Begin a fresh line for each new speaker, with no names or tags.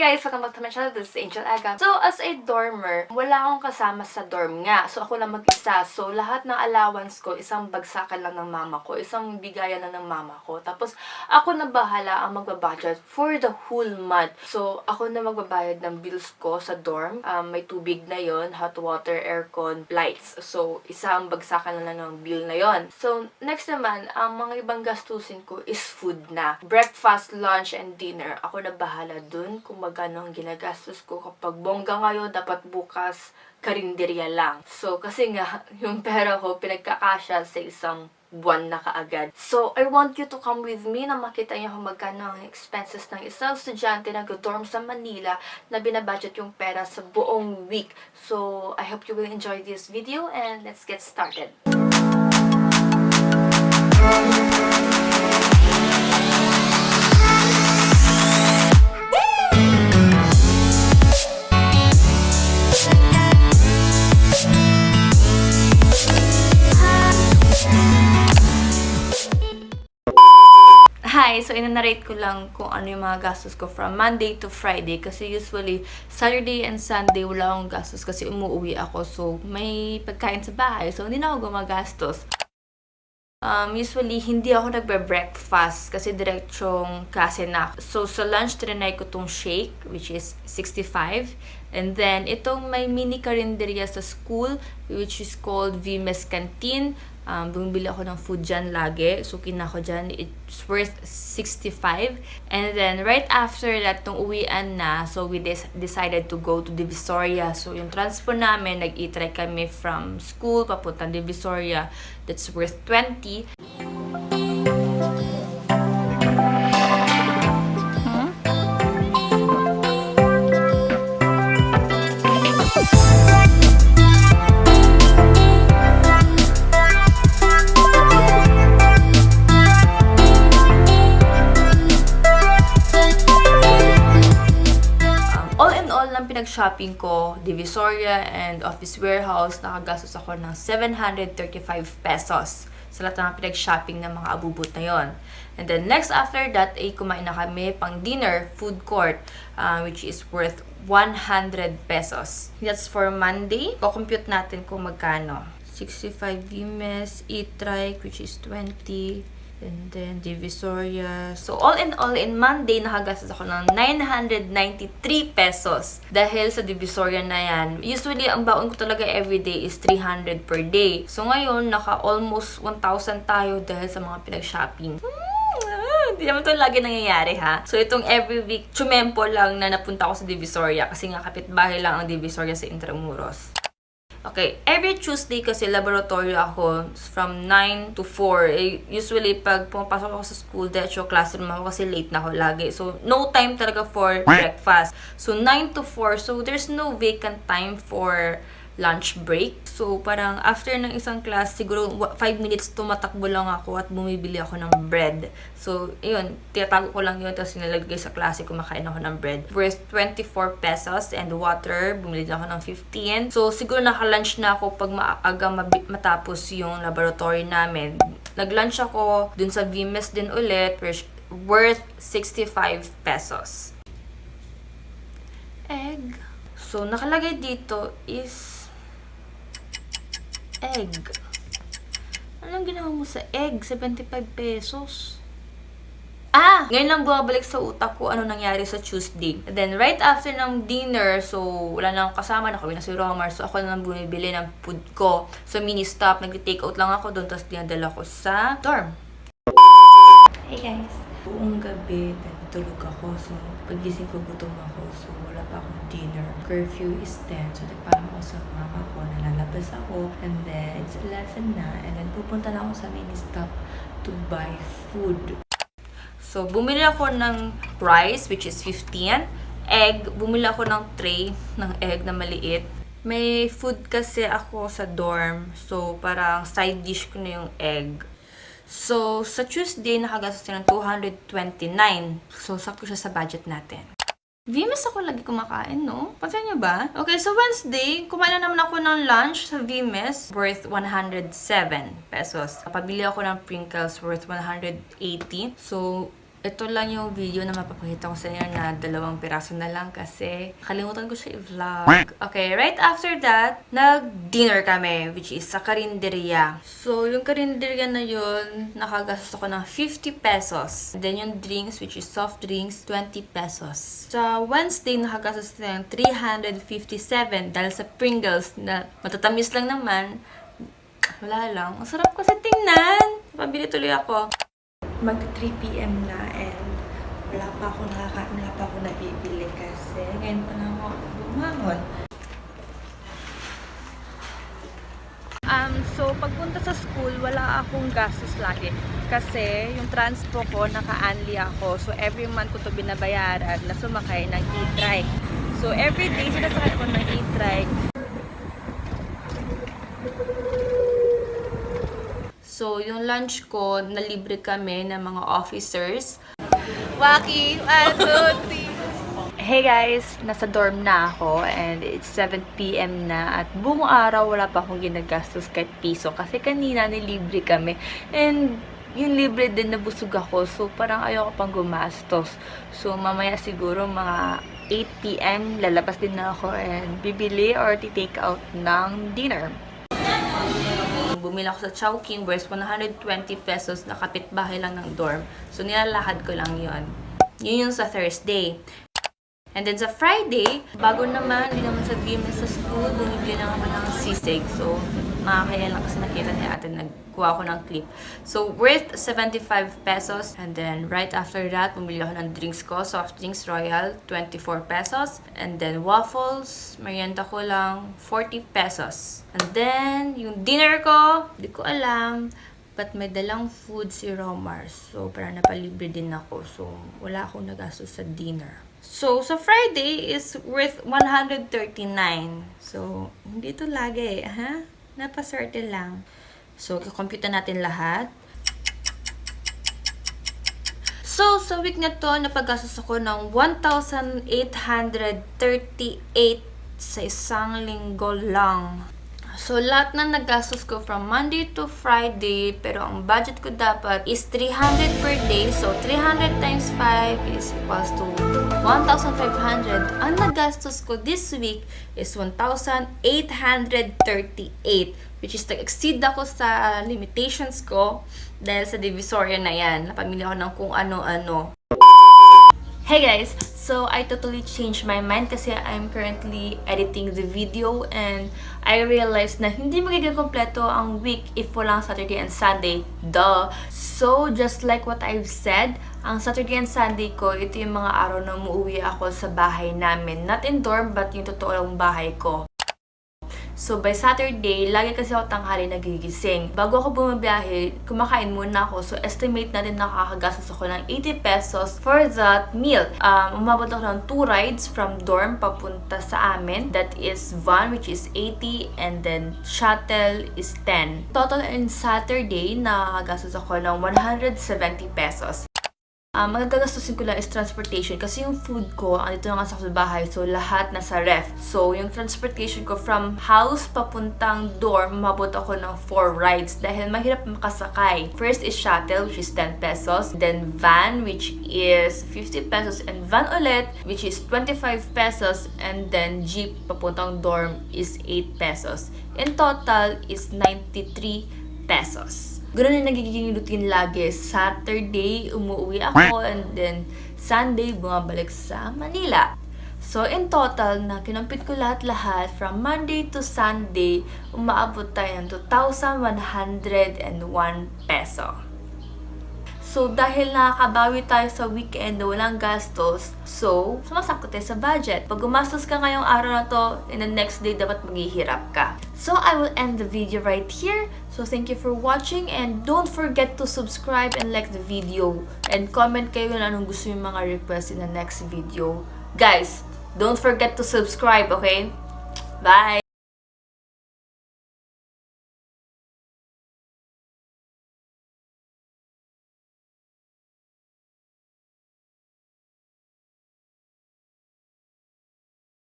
guys! Welcome back to my channel. This is Angel Aga. So, as a dormer, wala akong kasama sa dorm nga. So, ako lang mag-isa. So, lahat ng allowance ko, isang bagsakan lang ng mama ko. Isang bigayan lang ng mama ko. Tapos, ako na bahala ang magbabudget for the whole month. So, ako na magbabayad ng bills ko sa dorm. May tubig na yon, hot water, aircon, lights. So, isang bagsakan lang ng bill na yon. So, next naman, ang mga ibang gastusin ko is food na. Breakfast, lunch, and dinner. Ako na bahala dun kung magkano ang ginagastos ko. Kapag bongga ngayon, dapat bukas karinderya lang. So, kasi nga, yung pera ko pinagkakasya sa isang buwan na kaagad. So, I want you to come with me na makita niyo kung magkano ang expenses ng isang estudyante na nag-dorm sa Manila na binabudget yung pera sa buong week. So, I hope you will enjoy this video and let's get started. Hi! So, inanarrate ko lang kung ano yung mga gastos ko from Monday to Friday. Kasi usually, Saturday and Sunday, wala akong gastos kasi umuwi ako. So, may pagkain sa bahay. So, hindi na ako gumagastos. Usually, hindi ako nagbe-breakfast kasi diretsong klase na. So, sa lunch, trinay ko tong shake, which is 65. And then, itong may mini karinderya sa school, which is called Vimes Canteen. Bumibili ako ng food dyan lagi. So, kinako dyan. It's worth 65. And then, right after that, tong uwian na, so we decided to go to Divisoria. So, yung transpo namin, nag-e-try kami from school, papuntang Divisoria. That's worth 20. Pinag-shopping ko, Divisoria and Office Warehouse, nakagastos ako ng 735 pesos sa lahat ng pinag-shopping ng mga abubot na yon. And then next after that, ay kumain na kami pang dinner, food court, which is worth 100 pesos. That's for Monday. Ko-compute natin kung magkano. 65 Vimes, e-trike, which is 20. And then, Divisoria. So, all in Monday, nakagastos ako ng 993 pesos. Dahil sa Divisoria na yan. Usually, ang baon ko talaga everyday is 300 per day. So, ngayon, naka-almost 1,000 tayo dahil sa mga pinag-shopping. Hindi naman ito lagi nangyayari, ha? So, itong every week, tsumempo lang na napunta ako sa Divisoria. Kasi nga, kapitbahay lang ang Divisoria sa Intramuros. Okay, every Tuesday kasi laboratory ako from 9 to 4. Usually, pag pumapasok ako sa school, diretso classroom ako kasi late na ako lagi. So, no time talaga for breakfast. So, 9 to 4. So, there's no vacant time for lunch break. So, parang after ng isang class, siguro 5 minutes tumatakbo lang ako at bumibili ako ng bread. So, yun, tinatago ko lang yun, tapos nilalagay sa klase, kumakain ako ng bread. Worth 24 pesos and water, bumili din ako ng 15. So, siguro naka-lunch na ako pag maaga matapos yung laboratory namin. Nag-lunch ako dun sa Vimes din ulit, worth 65 pesos. Egg. So, nakalagay dito is egg. Anong ginawa mo sa egg? 75 pesos. Ngayon lang bumabalik sa utak ko ano nangyari sa Tuesday. And then, right after ng dinner, so, wala na akong kasama, nakawin na si Romar. So, ako na lang bumibili ng food ko. So, mini-stop, nag-take out lang ako doon, tapos dinadala ko sa dorm. Hey guys! Buong gabi, tulog ako. So, pagising ko, gutom ako. So, wala pa akong dinner. Curfew is 10. So, nagpaalam ako sa mama ko. Nalalabas ako. And then, it's 11 na. And then, pupunta na ako sa mini-stop to buy food. So, bumili ako ng rice, which is 15. Egg, bumili ako ng tray ng egg na maliit. May food kasi ako sa dorm. So, parang side dish ko na yung egg. So, sa Tuesday, nakagastos ng 229. So, sakto siya sa budget natin. Vimes ako lagi kumakain, no? Pansin niyo ba? Okay, so Wednesday, kumain na naman ako ng lunch sa Vimes, worth 107 pesos. Pabili ako ng Pringles worth 180. So, Ito lang yung video na mapapakita ko sa inyo na 2 piraso na lang kasi kalimutan ko siya i-vlog. Okay, right after that, nag-dinner kami, which is sa karinderya. So, yung karinderya na yun, nakagastos ako ng 50 pesos. And then yung drinks, which is soft drinks, 20 pesos. Sa Wednesday, nakagastos na ng 357 dahil sa Pringles na matatamis lang naman. Wala lang. Ang sarap kasi tingnan. Pabili tuloy ako. Mag-3 PM na and wala pa ako nakakain, wala pa ako nabibili kasi ngayon pa lang ako bumangon. So, pagpunta sa school, wala akong gastos lagi. Kasi, yung transpo ko, naka-anli ako. So, every month ko to binabayaran na sumakay ng e-trike. So, every day, sinasakay ko ng e-trike. So, yung lunch ko, nalibre kami ng mga officers. Waki, 1, 2, 3. Hey guys, nasa dorm na ako and it's 7 PM na at buong araw wala pa akong ginagastos kahit piso kasi kanina nilibre kami and yung libre din nabusog ako so parang ayoko pang gumastos. So mamaya siguro mga 8 PM lalabas din na ako and bibili or take out ng dinner. Bumili ako sa Chowking worth 120 pesos na kapitbahay lang ng dorm. So, nilalakad ko lang yon. Yun yung sa Thursday. And then sa Friday, bago naman, hindi naman sa VMS sa school, bumibili lang ako ng sisig. So, makakaya lang kasi nakita ni ate, nagkuha ako ng clip. So, worth 75 pesos. And then, right after that, bumili ako ng drinks ko. Soft drinks Royal, 24 pesos. And then, waffles, merienda ko lang, 40 pesos. And then, yung dinner ko, hindi ko alam. But may dalang food si Romar. So, para napalibre din ako. So, wala akong nagastos sa dinner. So, sa Friday is worth 139. So, hindi ito lagi, ha? Napaswerte lang. So, kukompute natin lahat. So, sa week na to, napagastos ako ng 1,838 sa isang linggo lang. So, lahat na nagastos ko from Monday to Friday, pero ang budget ko dapat is 300 per day. So, 300 times 5 is equals to 1,500. Ang nagastos ko this week is 1,838, which is nag-exceed ako sa limitations ko dahil sa Divisoria na yan. Napamili ako ng kung ano-ano. Hey guys! So, I totally changed my mind kasi I'm currently editing the video and I realized na hindi magiging kompleto ang week if walang Saturday and Sunday. Duh! So, just like what I've said, ang Saturday and Sunday ko, ito yung mga araw na umuwi ako sa bahay namin. Not in dorm, but yung totoong bahay ko. So, by Saturday, lagi kasi ako tanghali nagigising. Bago ako bumabiyahe, kumakain muna ako. So, estimate natin nakakagastos ako ng 80 pesos for that meal. Umabot ako ng 2 rides from dorm papunta sa amin. That is van, which is 80, and then shuttle is 10. Total in Saturday, nakakagastos ako ng 170 pesos. Magagastusin ko lang is transportation kasi yung food ko, andito na nga sa bahay, so lahat nasa ref. So, yung transportation ko from house papuntang dorm, mabot ako ng 4 rides dahil mahirap makasakay. First is shuttle, which is 10 pesos. Then van, which is 50 pesos. And van ulit, which is 25 pesos. And then jeep papuntang dorm is 8 pesos. In total is 93 pesos. Ganoon na nagiging routine lagi. Saturday, umuwi ako and then Sunday, bumabalik sa Manila. So, in total, na kinumpit ko lahat-lahat from Monday to Sunday, umaabot tayo ng 2,101 peso. So, dahil nakakabawi tayo sa weekend na walang gastos, so, sumasakto tayo sa budget. Pag gumastos ka ngayong araw na to, in the next day, dapat maghihirap ka. So, I will end the video right here. So, thank you for watching and don't forget to subscribe and like the video. And comment kayo na anong gusto yung mga requests in the next video. Guys, don't forget to subscribe, okay? Bye!